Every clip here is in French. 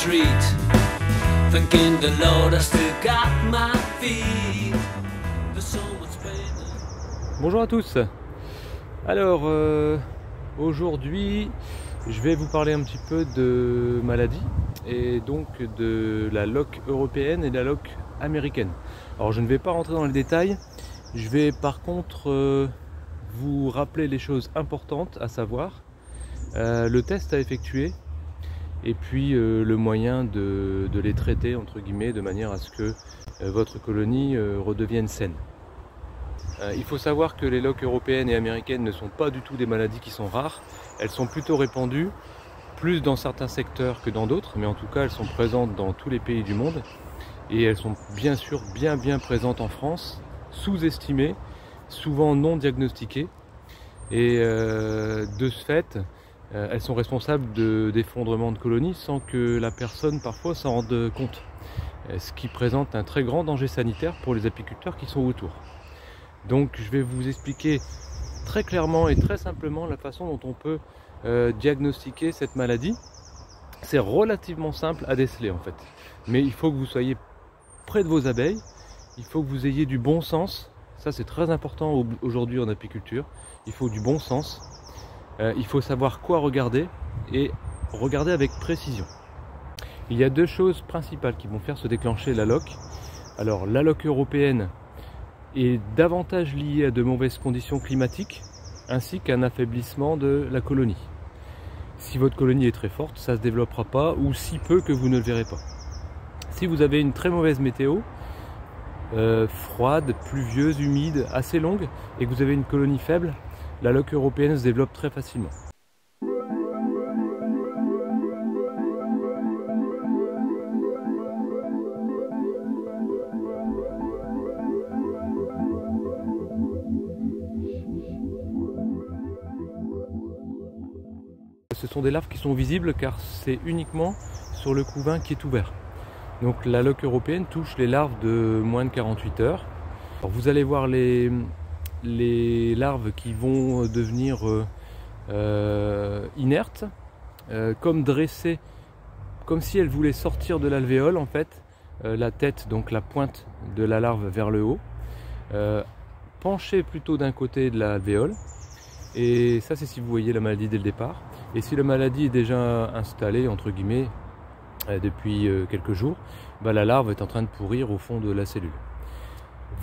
street, thanking the Lord I still got my feet. The sun was burning. Bonjour à tous. Alors aujourd'hui je vais vous parler un petit peu de maladies et donc de la loque européenne et de la loque américaine. Alors je ne vais pas rentrer dans les détails, je vais par contre vous rappeler les choses importantes à savoir, le test à effectuer et puis le moyen de les traiter entre guillemets de manière à ce que votre colonie redevienne saine. Il faut savoir que les loques européennes et américaines ne sont pas du tout des maladies qui sont rares, elles sont plutôt répandues, plus dans certains secteurs que dans d'autres, mais en tout cas elles sont présentes dans tous les pays du monde et elles sont bien sûr bien présentes en France, sous-estimées, souvent non diagnostiquées et de ce fait elles sont responsables d'effondrements de colonies sans que la personne parfois s'en rende compte, ce qui présente un très grand danger sanitaire pour les apiculteurs qui sont autour. Donc je vais vous expliquer très clairement et très simplement la façon dont on peut diagnostiquer cette maladie. C'est relativement simple à déceler en fait, mais il faut que vous soyez près de vos abeilles, il faut que vous ayez du bon sens, ça c'est très important aujourd'hui en apiculture, il faut du bon sens, il faut savoir quoi regarder et regarder avec précision. Il y a deux choses principales qui vont faire se déclencher la loque. Alors la loque européenne est davantage liée à de mauvaises conditions climatiques ainsi qu'à un affaiblissement de la colonie. Si votre colonie est très forte, ça ne se développera pas ou si peu que vous ne le verrez pas. Si vous avez une très mauvaise météo, froide, pluvieuse, humide, assez longue et que vous avez une colonie faible, la loque européenne se développe très facilement. Ce sont des larves qui sont visibles car c'est uniquement sur le couvain qui est ouvert. Donc la loque européenne touche les larves de moins de 48 heures. Alors vous allez voir les larves qui vont devenir inertes, comme dressées, comme si elles voulaient sortir de l'alvéole en fait, la tête, donc la pointe de la larve vers le haut, penchée plutôt d'un côté de l'alvéole. Et ça c'est si vous voyez la maladie dès le départ. Et si la maladie est déjà installée entre guillemets depuis quelques jours, la larve est en train de pourrir au fond de la cellule.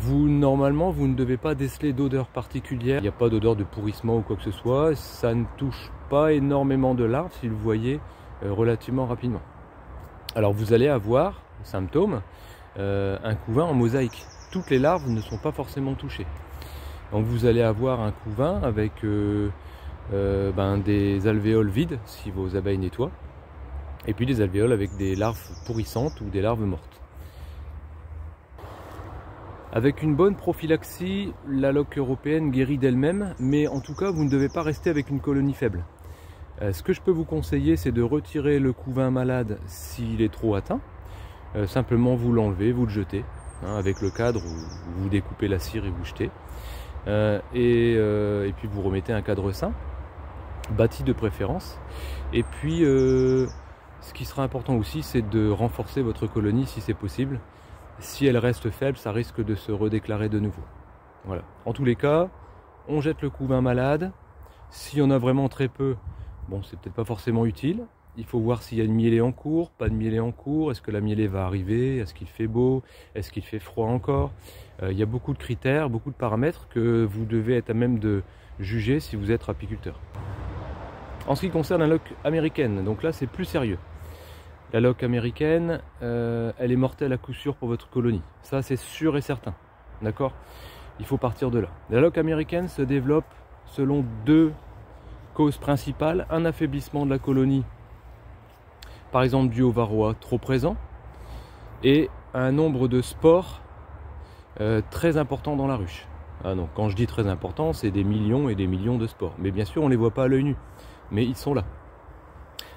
Normalement vous ne devez pas déceler d'odeur particulière, il n'y a pas d'odeur de pourrissement ou quoi que ce soit, ça ne touche pas énormément de larves si vous le voyez relativement rapidement. Alors vous allez avoir symptômes, un couvain en mosaïque, toutes les larves ne sont pas forcément touchées. Donc vous allez avoir un couvain avec des alvéoles vides si vos abeilles nettoient, et puis des alvéoles avec des larves pourrissantes ou des larves mortes. Avec une bonne prophylaxie, la loque européenne guérit d'elle-même, mais en tout cas vous ne devez pas rester avec une colonie faible. Ce que je peux vous conseiller, c'est de retirer le couvain malade s'il est trop atteint. Simplement vous l'enlevez, vous le jetez, avec le cadre, vous découpez la cire et vous jetez. Et puis vous remettez un cadre sain, bâti de préférence. Et puis ce qui sera important aussi, c'est de renforcer votre colonie si c'est possible. Si elle reste faible, ça risque de se redéclarer de nouveau. Voilà. En tous les cas, on jette le couvain malade. S'il y en a vraiment très peu, bon, c'est peut-être pas forcément utile. Il faut voir s'il y a une mielée en cours, pas de mielée en cours, est-ce que la mielée va arriver, est-ce qu'il fait beau, est-ce qu'il fait froid encore. Il y a beaucoup de critères, beaucoup de paramètres que vous devez être à même de juger si vous êtes apiculteur. En ce qui concerne la loque américaine, donc là c'est plus sérieux. La loque américaine, elle est mortelle à coup sûr pour votre colonie. Ça c'est sûr et certain, d'accord? Il faut partir de là. La loque américaine se développe selon deux causes principales. Un affaiblissement de la colonie, par exemple dû au varroa trop présent, et un nombre de spores très important dans la ruche. Donc quand je dis très important, c'est des millions et des millions de spores. Mais bien sûr, on ne les voit pas à l'œil nu, mais ils sont là.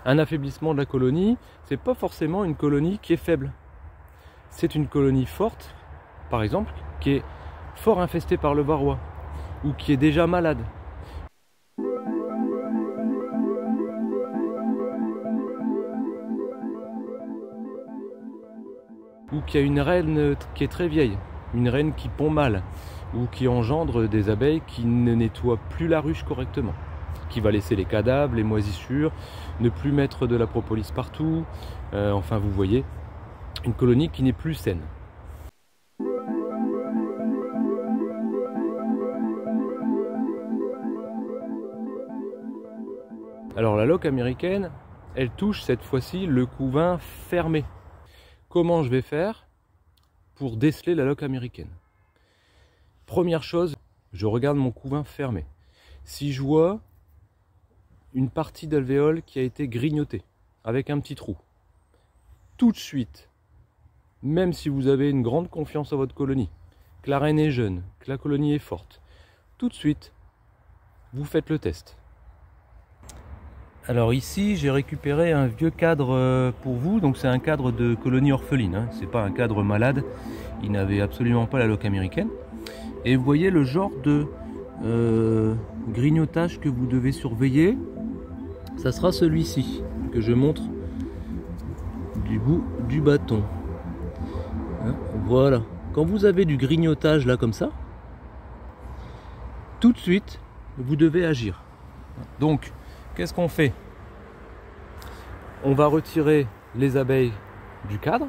Un affaiblissement de la colonie, c'est pas forcément une colonie qui est faible. C'est une colonie forte, par exemple, qui est fort infestée par le varroa, ou qui est déjà malade. ou qu'il y a une reine qui est très vieille, une reine qui pond mal, ou qui engendre des abeilles qui ne nettoient plus la ruche correctement, qui va laisser les cadavres, les moisissures, ne plus mettre de la propolis partout, enfin vous voyez, une colonie qui n'est plus saine. Alors la loque américaine, elle touche cette fois-ci le couvain fermé. Comment je vais faire pour déceler la loque américaine? Première chose, je regarde mon couvain fermé. Si je vois une partie d'alvéole qui a été grignotée avec un petit trou, tout de suite, même si vous avez une grande confiance en votre colonie, que la reine est jeune, que la colonie est forte, tout de suite, vous faites le test. Alors ici, j'ai récupéré un vieux cadre pour vous, donc c'est un cadre de colonie orpheline, hein. C'est pas un cadre malade, il n'avait absolument pas la loque américaine. Et vous voyez le genre de grignotage que vous devez surveiller, ça sera celui-ci, que je montre du bout du bâton. Hein, voilà, quand vous avez du grignotage là comme ça, tout de suite, vous devez agir. Donc, qu'est-ce qu'on fait? On va retirer les abeilles du cadre.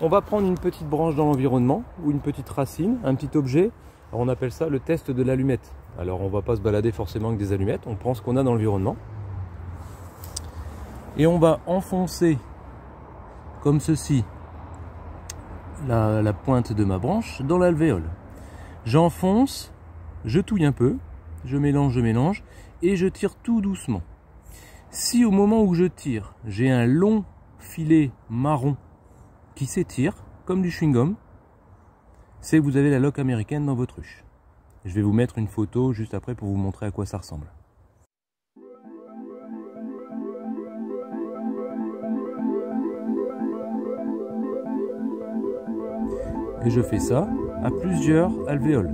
On va prendre une petite branche dans l'environnement ou une petite racine, un petit objet. Alors on appelle ça le test de l'allumette. Alors on ne va pas se balader forcément avec des allumettes, on prend ce qu'on a dans l'environnement. Et on va enfoncer comme ceci la pointe de ma branche dans l'alvéole. J'enfonce, je touille un peu, je mélange et je tire tout doucement. Si au moment où je tire, j'ai un long filet marron qui s'étire comme du chewing-gum, c'est que vous avez la loque américaine dans votre ruche. Je vais vous mettre une photo juste après pour vous montrer à quoi ça ressemble. Et je fais ça à plusieurs alvéoles,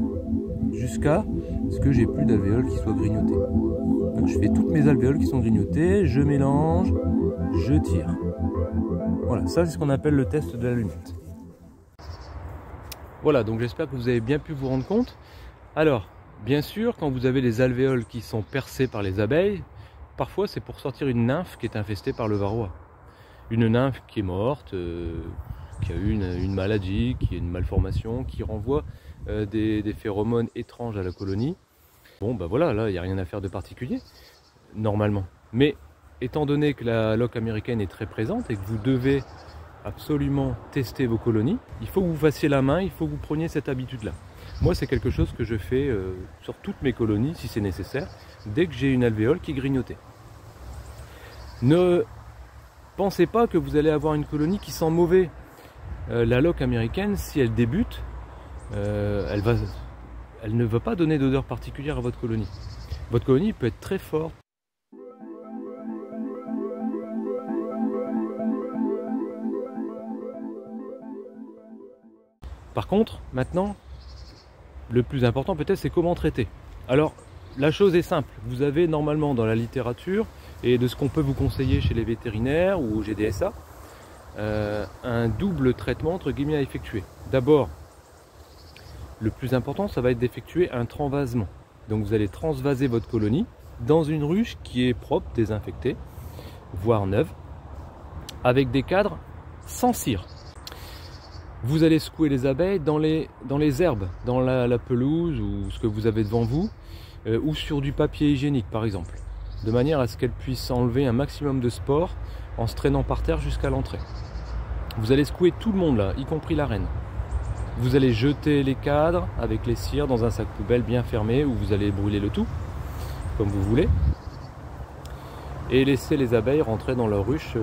jusqu'à ce que j'ai plus d'alvéoles qui soient grignotées. Donc je fais toutes mes alvéoles qui sont grignotées, je mélange, je tire. Voilà, ça c'est ce qu'on appelle le test de l'allumette. Voilà, donc j'espère que vous avez bien pu vous rendre compte. Alors, bien sûr, quand vous avez les alvéoles qui sont percées par les abeilles, parfois c'est pour sortir une nymphe qui est infestée par le varroa. Une nymphe qui est morte, qui a eu une maladie, qui a une malformation, qui renvoie des phéromones étranges à la colonie. Bon, ben voilà, là, il n'y a rien à faire de particulier, normalement. Mais étant donné que la loque américaine est très présente et que vous devez absolument tester vos colonies, il faut que vous fassiez la main, il faut que vous preniez cette habitude-là. Moi, c'est quelque chose que je fais sur toutes mes colonies, si c'est nécessaire, dès que j'ai une alvéole qui est grignotée. Ne pensez pas que vous allez avoir une colonie qui sent mauvais. La loque américaine, si elle débute, elle ne va pas donner d'odeur particulière à votre colonie. Votre colonie peut être très forte. Par contre, maintenant, le plus important peut-être, c'est comment traiter. Alors, la chose est simple. Vous avez normalement dans la littérature, et de ce qu'on peut vous conseiller chez les vétérinaires ou au GDSA, un double traitement entre guillemets à effectuer. D'abord, le plus important, ça va être d'effectuer un transvasement. Donc vous allez transvaser votre colonie dans une ruche qui est propre, désinfectée, voire neuve, avec des cadres sans cire. Vous allez secouer les abeilles dans les herbes, dans la pelouse ou ce que vous avez devant vous, ou sur du papier hygiénique par exemple, de manière à ce qu'elles puissent enlever un maximum de spores en se traînant par terre jusqu'à l'entrée. Vous allez secouer tout le monde là, y compris la reine. Vous allez jeter les cadres avec les cires dans un sac poubelle bien fermé où vous allez brûler le tout, comme vous voulez. Et laisser les abeilles rentrer dans leur ruche,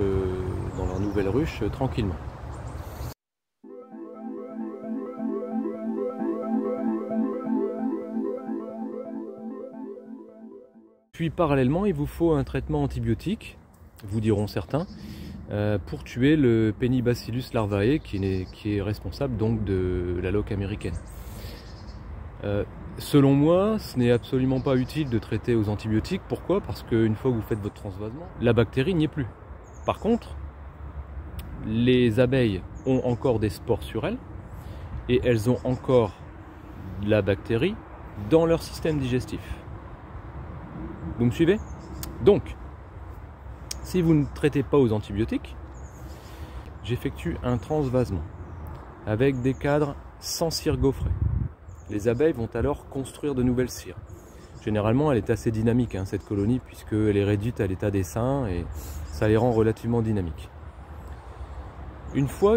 dans leur nouvelle ruche, tranquillement. Puis parallèlement, il vous faut un traitement antibiotique, vous diront certains, pour tuer le Penibacillus larvae qui est responsable donc de la loque américaine. Selon moi, ce n'est absolument pas utile de traiter aux antibiotiques. Pourquoi? Parce qu'une fois que vous faites votre transvasement, la bactérie n'y est plus. Par contre, les abeilles ont encore des spores sur elles et elles ont encore la bactérie dans leur système digestif. Vous me suivez? Donc, si vous ne traitez pas aux antibiotiques, j'effectue un transvasement avec des cadres sans cire gaufrée. Les abeilles vont alors construire de nouvelles cires. Généralement, elle est assez dynamique, hein, cette colonie, puisqu'elle est réduite à l'état d'essaim et ça les rend relativement dynamiques. Une fois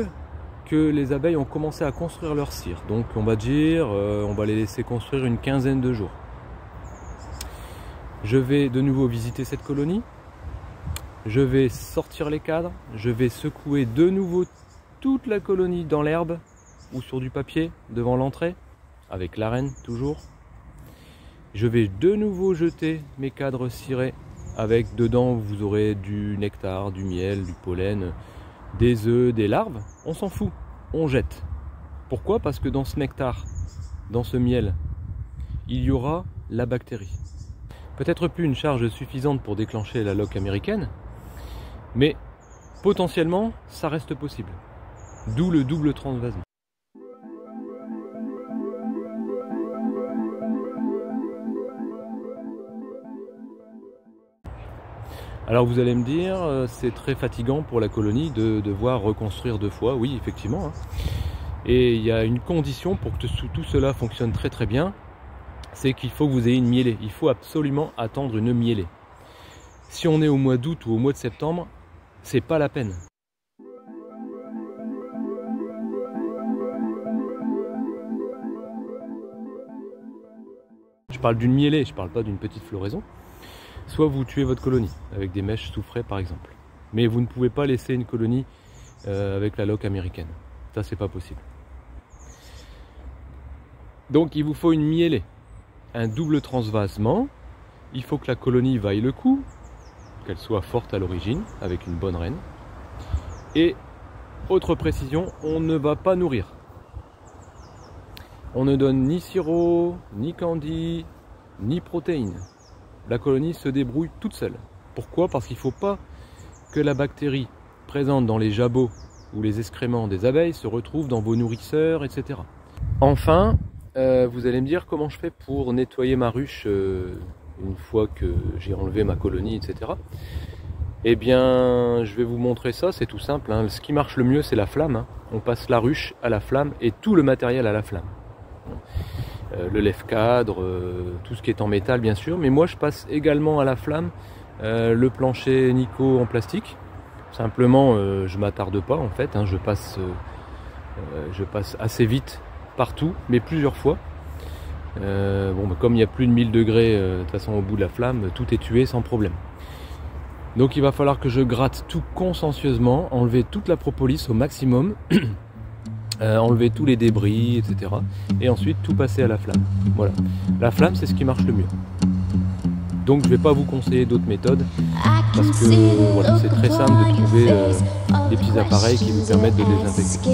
que les abeilles ont commencé à construire leur cire, donc on va dire, on va les laisser construire une quinzaine de jours. Je vais de nouveau visiter cette colonie, je vais sortir les cadres, je vais secouer de nouveau toute la colonie dans l'herbe ou sur du papier devant l'entrée, avec la reine toujours. Je vais de nouveau jeter mes cadres cirés avec dedans vous aurez du nectar, du miel, du pollen, des œufs, des larves. On s'en fout, on jette. Pourquoi? Parce que dans ce nectar, dans ce miel, il y aura la bactérie. Peut-être plus une charge suffisante pour déclencher la loque américaine, mais potentiellement ça reste possible. D'où le double transvasement. Alors vous allez me dire, c'est très fatigant pour la colonie de devoir reconstruire 2 fois. Oui, effectivement. Hein. Et il y a une condition pour que tout cela fonctionne très très bien, c'est qu'il faut que vous ayez une miellée. Il faut absolument attendre une miellée. Si on est au mois d'août ou au mois de septembre, c'est pas la peine. Je parle d'une miellée, je parle pas d'une petite floraison. Soit vous tuez votre colonie avec des mèches sous frais par exemple. Mais vous ne pouvez pas laisser une colonie avec la loque américaine. Ça c'est pas possible. Donc il vous faut une miellée, un double transvasement. Il faut que la colonie vaille le coup, qu'elle soit forte à l'origine avec une bonne reine. Et autre précision, on ne va pas nourrir. On ne donne ni sirop, ni candy, ni protéines. La colonie se débrouille toute seule. Pourquoi? Parce qu'il ne faut pas que la bactérie présente dans les jabots ou les excréments des abeilles se retrouve dans vos nourrisseurs, etc. Enfin, vous allez me dire comment je fais pour nettoyer ma ruche une fois que j'ai enlevé ma colonie, etc. Eh bien, je vais vous montrer ça, c'est tout simple. Hein. Ce qui marche le mieux, c'est la flamme. Hein. On passe la ruche à la flamme et tout le matériel à la flamme. Le lève-cadre, tout ce qui est en métal bien sûr, mais moi je passe également à la flamme le plancher Nico en plastique. Simplement je m'attarde pas en fait, hein, je passe assez vite partout, mais plusieurs fois. Bon, comme il y a plus de 1000 degrés de toute façon au bout de la flamme, tout est tué sans problème. Donc il va falloir que je gratte tout consciencieusement, enlever toute la propolis au maximum. Enlever tous les débris, etc. Et ensuite tout passer à la flamme. Voilà. La flamme, c'est ce qui marche le mieux. Donc je ne vais pas vous conseiller d'autres méthodes parce que voilà, c'est très simple de trouver des petits appareils qui vous permettent de désinfecter.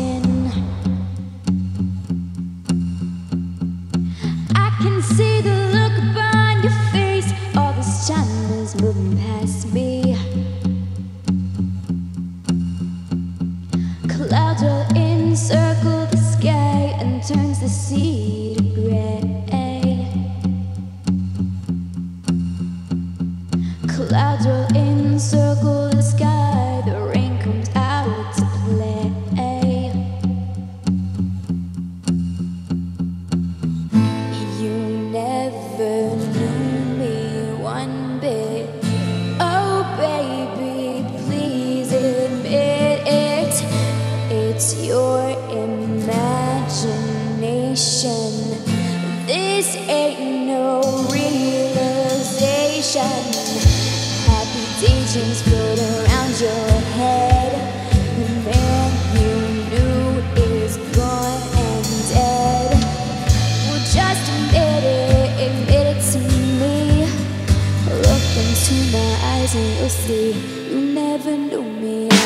Circle the sky and turns the sea to gray. Clouds roll in, circle the sky. The rain comes out to play. You never knew me one bit. Oh baby, please admit it. It's your imagination. This ain't no realization. Happy daydreams float around your head. The man you knew is gone and dead. Well, just admit it to me. Look into my eyes and you'll see you never knew me at all.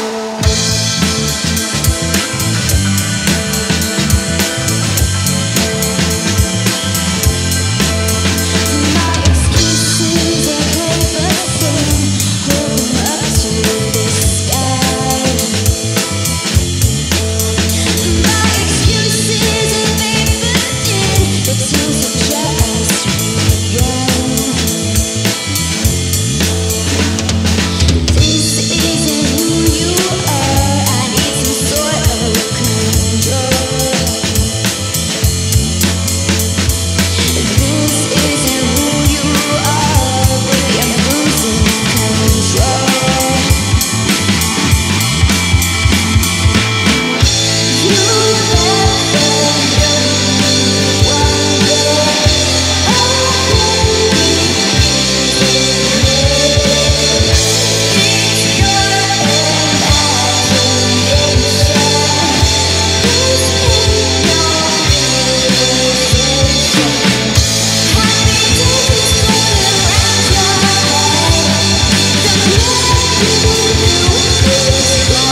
you knew it was gone.